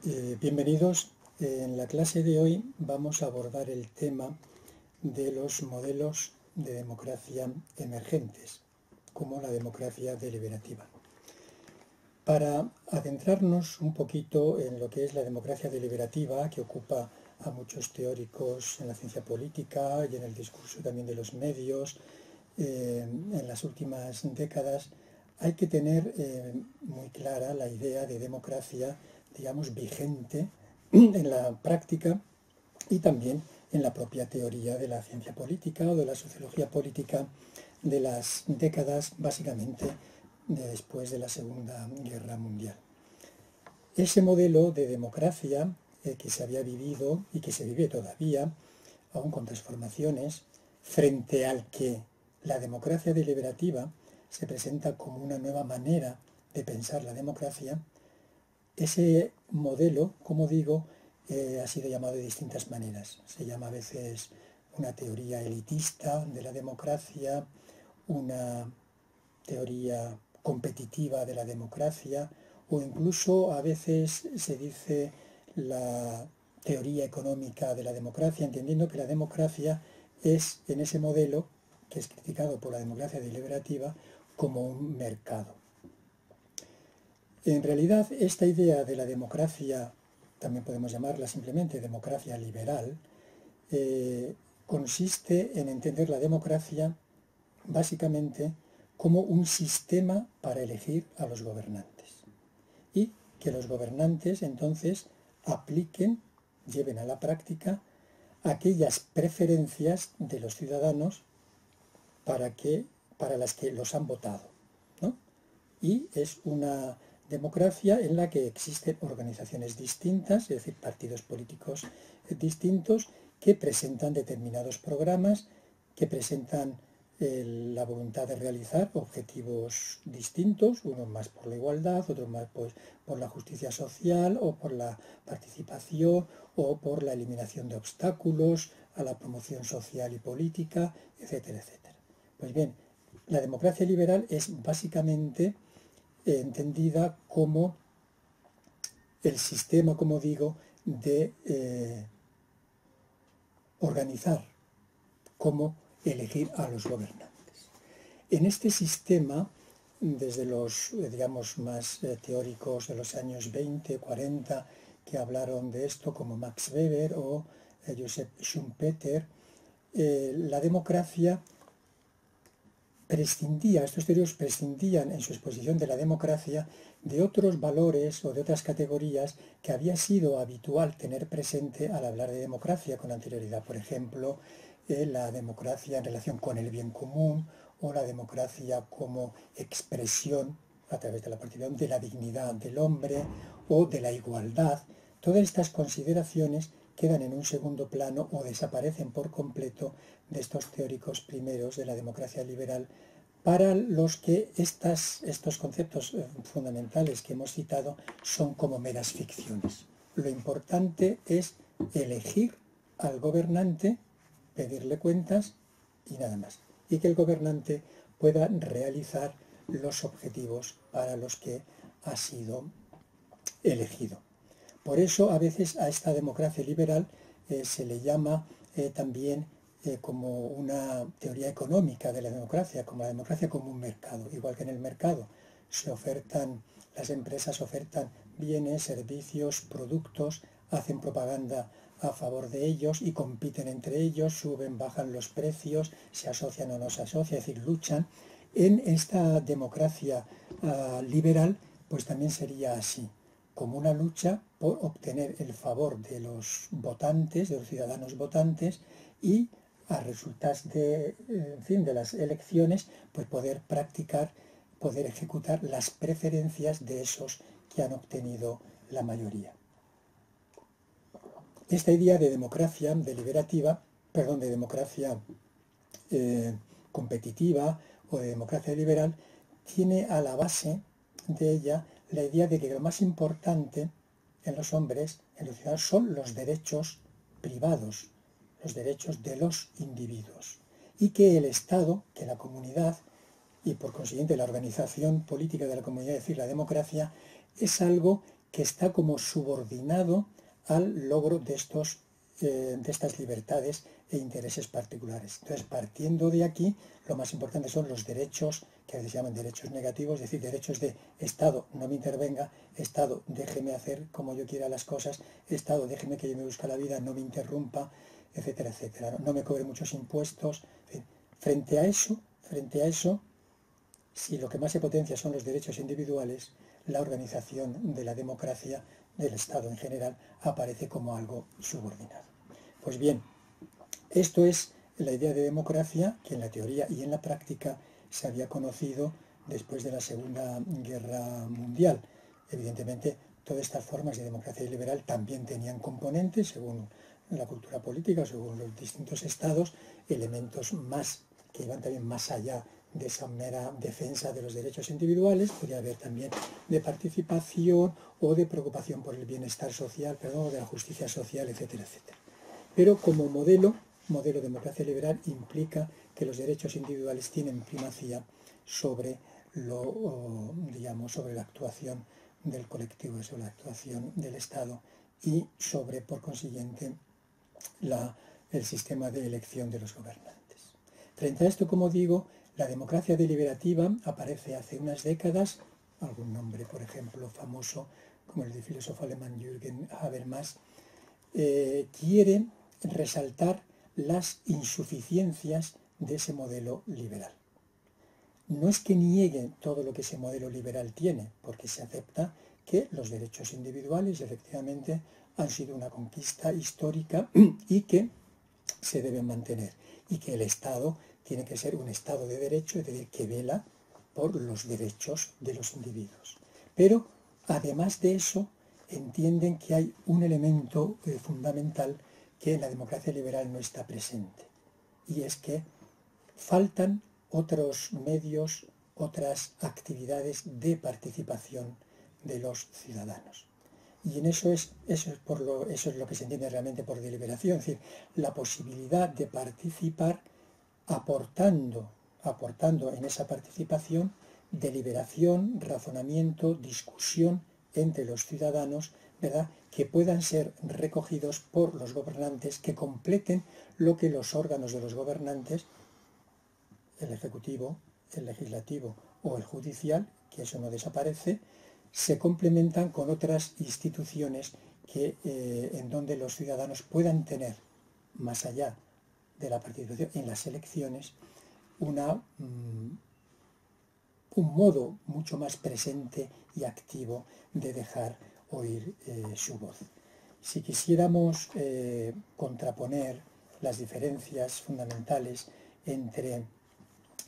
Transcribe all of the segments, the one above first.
Bienvenidos. En la clase de hoy vamos a abordar el tema de los modelos de democracia emergentes, como la democracia deliberativa. Para adentrarnos un poquito en lo que es la democracia deliberativa, que ocupa a muchos teóricos en la ciencia política y en el discurso también de los medios en las últimas décadas, hay que tener muy clara la idea de democracia, digamos, vigente en la práctica y también en la propia teoría de la ciencia política o de la sociología política de las décadas básicamente después de la Segunda Guerra Mundial. Ese modelo de democracia que se había vivido y que se vive todavía, aún con transformaciones, frente al que la democracia deliberativa se presenta como una nueva manera de pensar la democracia, ese modelo, como digo, ha sido llamado de distintas maneras. Se llama a veces una teoría elitista de la democracia, una teoría competitiva de la democracia, o incluso a veces se dice la teoría económica de la democracia, entendiendo que la democracia es, en ese modelo, que es criticado por la democracia deliberativa, como un mercado. En realidad, esta idea de la democracia, también podemos llamarla simplemente democracia liberal, consiste en entender la democracia básicamente como un sistema para elegir a los gobernantes y que los gobernantes entonces apliquen, lleven a la práctica aquellas preferencias de los ciudadanos para las que los han votado, ¿no? Y es una democracia en la que existen organizaciones distintas, es decir, partidos políticos distintos, que presentan determinados programas, que presentan la voluntad de realizar objetivos distintos, unos más por la igualdad, otros más por la justicia social o por la participación o por la eliminación de obstáculos a la promoción social y política, etcétera, etcétera. Pues bien, la democracia liberal es básicamente entendida como el sistema, como digo, de organizar, cómo elegir a los gobernantes. En este sistema, desde los, digamos, más teóricos de los años 20, 40, que hablaron de esto, como Max Weber o Joseph Schumpeter, la democracia estos teóricos prescindían en su exposición de la democracia de otros valores o de otras categorías que había sido habitual tener presente al hablar de democracia con anterioridad. Por ejemplo, la democracia en relación con el bien común o la democracia como expresión a través de la participación de la dignidad del hombre o de la igualdad. Todas estas consideraciones quedan en un segundo plano o desaparecen por completo de estos teóricos primeros de la democracia liberal, para los que estos conceptos fundamentales que hemos citado son como meras ficciones. Lo importante es elegir al gobernante, pedirle cuentas y nada más. Y que el gobernante pueda realizar los objetivos para los que ha sido elegido. Por eso a veces a esta democracia liberal se le llama también como una teoría económica de la democracia, como la democracia como un mercado. Igual que en el mercado las empresas ofertan bienes, servicios, productos, hacen propaganda a favor de ellos y compiten entre ellos, suben, bajan los precios, se asocian o no se asocian, es decir, luchan. En esta democracia liberal, pues también sería así, como una lucha por obtener el favor de los votantes, de los ciudadanos votantes, y a resultas de las elecciones, pues poder practicar, poder ejecutar las preferencias de esos que han obtenido la mayoría. Esta idea de democracia deliberativa, de democracia competitiva o de democracia liberal, tiene a la base de ella la idea de que lo más importante en los hombres, en los ciudadanos, son los derechos privados, los derechos de los individuos, y que el Estado, que la comunidad y por consiguiente la organización política de la comunidad, es decir, la democracia, es algo que está como subordinado al logro de estas libertades e intereses particulares. Entonces, partiendo de aquí, lo más importante son los derechos, que a veces se llaman derechos negativos, es decir, derechos de Estado, no me intervenga, Estado, déjeme hacer como yo quiera las cosas, Estado, déjeme que yo me busque la vida, no me interrumpa, etcétera, etcétera. No me cobre muchos impuestos. En fin, frente a eso, si lo que más se potencia son los derechos individuales, la organización de la democracia, del Estado en general, aparece como algo subordinado. Pues bien, esto es la idea de democracia que en la teoría y en la práctica se había conocido después de la Segunda Guerra Mundial. Evidentemente, todas estas formas de democracia liberal también tenían componentes, según la cultura política, según los distintos estados, elementos más que iban también más allá de esa mera defensa de los derechos individuales. Podría haber también de participación o de preocupación por el bienestar social, o de la justicia social, etcétera, etcétera. Pero como modelo de democracia liberal implica que los derechos individuales tienen primacía sobre sobre la actuación del colectivo, sobre la actuación del Estado y sobre, por consiguiente, el sistema de elección de los gobernantes. Frente a esto, como digo, la democracia deliberativa aparece hace unas décadas, algún nombre, por ejemplo, famoso, como el del filósofo alemán Jürgen Habermas, quiere resaltar las insuficiencias de ese modelo liberal. No es que niegue todo lo que ese modelo liberal tiene, porque se acepta que los derechos individuales efectivamente han sido una conquista histórica y que se deben mantener, y que el Estado tiene que ser un Estado de derecho, es decir, que vela por los derechos de los individuos. Pero, además de eso, entienden que hay un elemento fundamental que en la democracia liberal no está presente, y es que faltan otros medios, otras actividades de participación de los ciudadanos. Y en eso es lo que se entiende realmente por deliberación, es decir, la posibilidad de participar aportando en esa participación deliberación, razonamiento, discusión entre los ciudadanos, ¿verdad?, que puedan ser recogidos por los gobernantes, que completen lo que los órganos de los gobernantes, el ejecutivo, el legislativo o el judicial, que eso no desaparece, se complementan con otras instituciones en donde los ciudadanos puedan tener, más allá de la participación en las elecciones, un modo mucho más presente y activo de dejar oír su voz. Si quisiéramos contraponer las diferencias fundamentales entre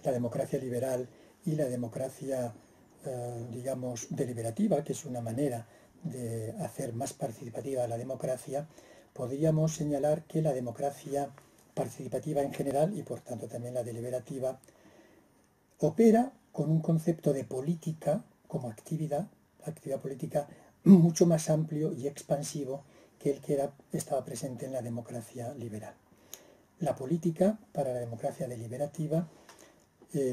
la democracia liberal y la democracia, deliberativa, que es una manera de hacer más participativa la democracia, podríamos señalar que la democracia participativa en general, y por tanto también la deliberativa, opera con un concepto de política como actividad política mucho más amplio y expansivo que el que estaba presente en la democracia liberal. La política, para la democracia deliberativa,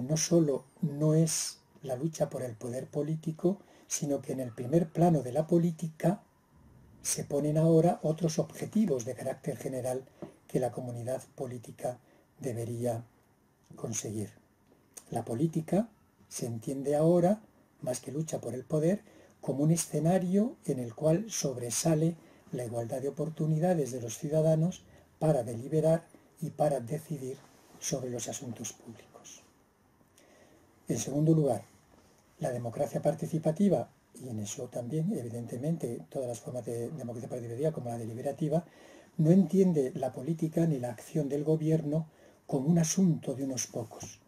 no solo no es la lucha por el poder político, sino que en el primer plano de la política se ponen ahora otros objetivos de carácter general que la comunidad política debería conseguir. La política se entiende ahora, más que lucha por el poder, como un escenario en el cual sobresale la igualdad de oportunidades de los ciudadanos para deliberar y para decidir sobre los asuntos públicos. En segundo lugar, la democracia participativa, y en eso también, evidentemente, todas las formas de democracia participativa, como la deliberativa, no entiende la política ni la acción del gobierno como un asunto de unos pocos,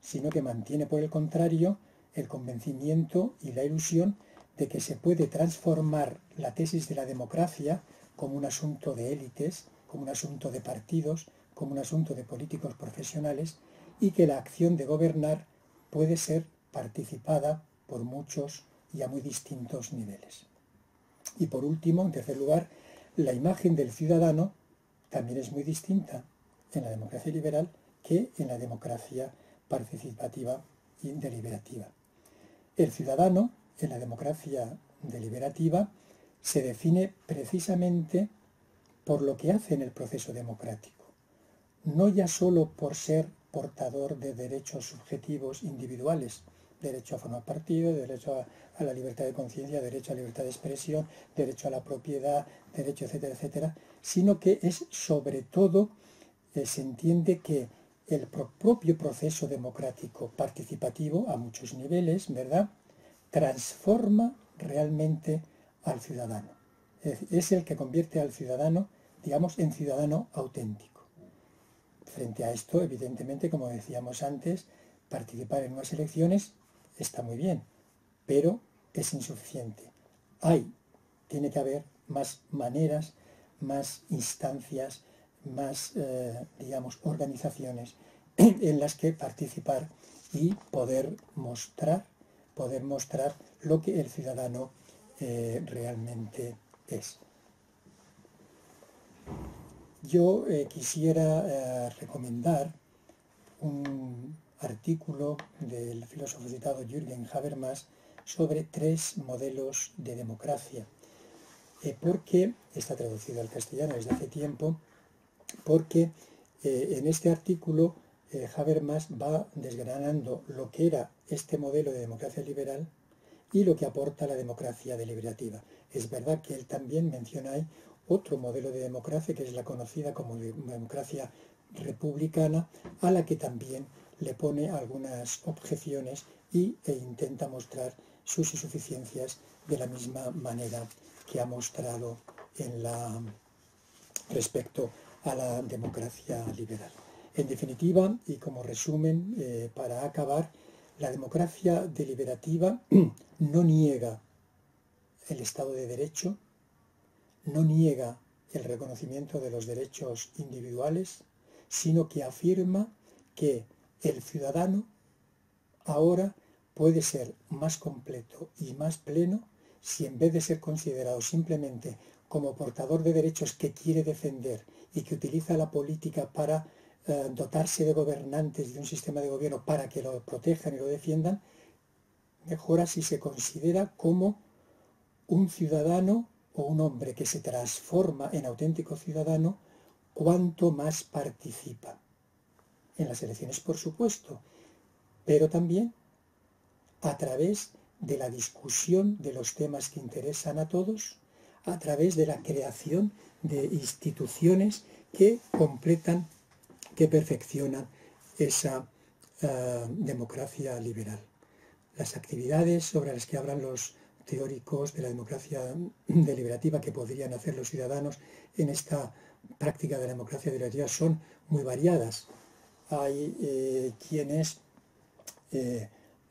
sino que mantiene, por el contrario, el convencimiento y la ilusión de que se puede transformar la tesis de la democracia como un asunto de élites, como un asunto de partidos, como un asunto de políticos profesionales, y que la acción de gobernar puede ser participada por muchos y a muy distintos niveles. Y por último, en tercer lugar, la imagen del ciudadano también es muy distinta en la democracia liberal que en la democracia participativa y deliberativa. El ciudadano, en la democracia deliberativa se define precisamente por lo que hace en el proceso democrático, no ya solo por ser portador de derechos subjetivos individuales, derecho a formar partido, derecho a la libertad de conciencia, derecho a la libertad de expresión, derecho a la propiedad, derecho, etcétera, etcétera, sino que es sobre todo, se entiende que el propio proceso democrático participativo a muchos niveles, ¿verdad?, transforma realmente al ciudadano. Es el que convierte al ciudadano, digamos, en ciudadano auténtico. Frente a esto, evidentemente, como decíamos antes, participar en unas elecciones está muy bien, pero es insuficiente. Tiene que haber más maneras, más instancias, más, digamos, organizaciones en las que participar y poder mostrar lo que el ciudadano realmente es. Yo quisiera recomendar un artículo del filósofo citado Jürgen Habermas sobre 3 modelos de democracia, porque está traducido al castellano desde hace tiempo, porque en este artículo Habermas va desgranando lo que era este modelo de democracia liberal y lo que aporta la democracia deliberativa. Es verdad que él también menciona ahí otro modelo de democracia, que es la conocida como democracia republicana, a la que también le pone algunas objeciones e intenta mostrar sus insuficiencias de la misma manera que ha mostrado respecto a la democracia liberal. En definitiva, y como resumen, para acabar, la democracia deliberativa no niega el Estado de Derecho, no niega el reconocimiento de los derechos individuales, sino que afirma que el ciudadano ahora puede ser más completo y más pleno si, en vez de ser considerado simplemente como portador de derechos que quiere defender y que utiliza la política para dotarse de gobernantes, de un sistema de gobierno para que lo protejan y lo defiendan, mejora si se considera como un ciudadano o un hombre que se transforma en auténtico ciudadano cuanto más participa. En las elecciones, por supuesto, pero también a través de la discusión de los temas que interesan a todos, a través de la creación de instituciones que completan, que perfeccionan esa democracia liberal. Las actividades sobre las que hablan los teóricos de la democracia deliberativa que podrían hacer los ciudadanos en esta práctica de la democracia deliberativa son muy variadas. Hay quienes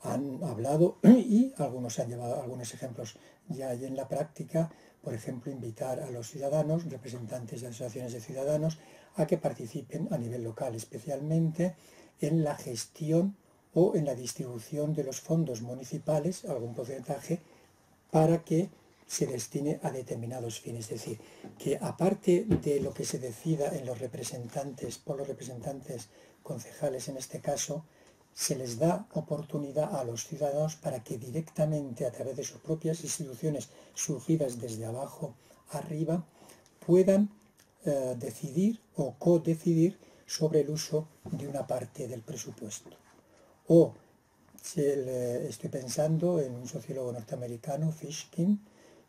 han hablado y algunos han llevado algunos ejemplos ya hay en la práctica, por ejemplo, invitar a los ciudadanos, representantes de asociaciones de ciudadanos, a que participen a nivel local, especialmente en la gestión o en la distribución de los fondos municipales, algún porcentaje, para que se destine a determinados fines. Es decir, que aparte de lo que se decida en los representantes, por los representantes concejales en este caso, se les da oportunidad a los ciudadanos para que directamente, a través de sus propias instituciones surgidas desde abajo arriba, puedan decidir o codecidir sobre el uso de una parte del presupuesto. O estoy pensando en un sociólogo norteamericano, Fishkin,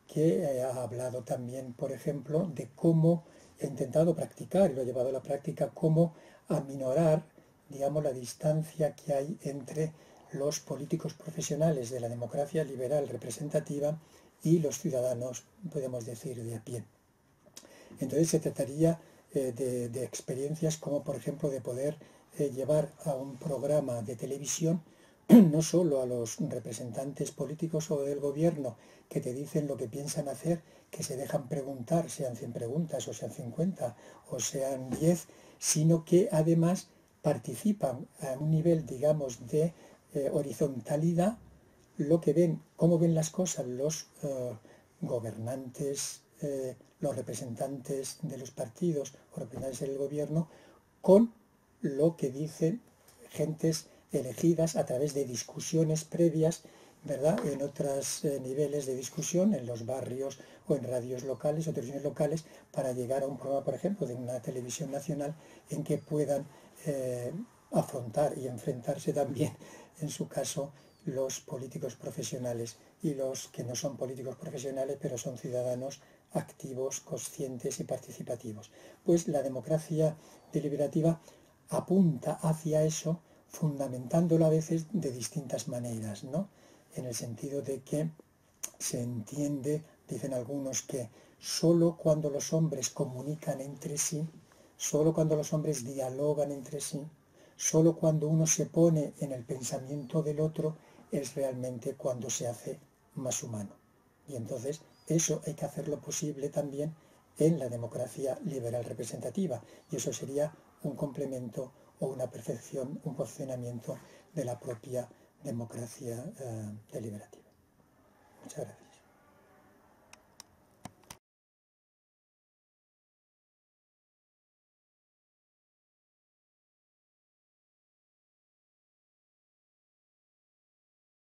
que ha hablado también, por ejemplo, de cómo ha intentado practicar, y lo ha llevado a la práctica, cómo aminorar, digamos, la distancia que hay entre los políticos profesionales de la democracia liberal representativa y los ciudadanos, podemos decir, de a pie. Entonces se trataría de experiencias como, por ejemplo, de poder llevar a un programa de televisión no solo a los representantes políticos o del gobierno que te dicen lo que piensan hacer, que se dejan preguntar, sean 100 preguntas o sean 50 o sean 10, sino que además participan a un nivel, digamos, de horizontalidad, lo que ven, cómo ven las cosas los gobernantes, los representantes de los partidos o representantes del gobierno, con lo que dicen gentes elegidas a través de discusiones previas ¿verdad?, en otros niveles de discusión, en los barrios o en radios locales o televisiones locales, para llegar a un programa, por ejemplo, de una televisión nacional en que puedan afrontar y enfrentarse también, en su caso, los políticos profesionales y los que no son políticos profesionales, pero son ciudadanos activos, conscientes y participativos. Pues la democracia deliberativa apunta hacia eso, fundamentándolo a veces de distintas maneras, ¿no? En el sentido de que se entiende, dicen algunos, que solo cuando los hombres comunican entre sí, solo cuando los hombres dialogan entre sí, solo cuando uno se pone en el pensamiento del otro, es realmente cuando se hace más humano. Y entonces eso hay que hacerlo posible también en la democracia liberal representativa, y eso sería un complemento o una perfección, un funcionamiento de la propia democracia deliberativa. Muchas gracias.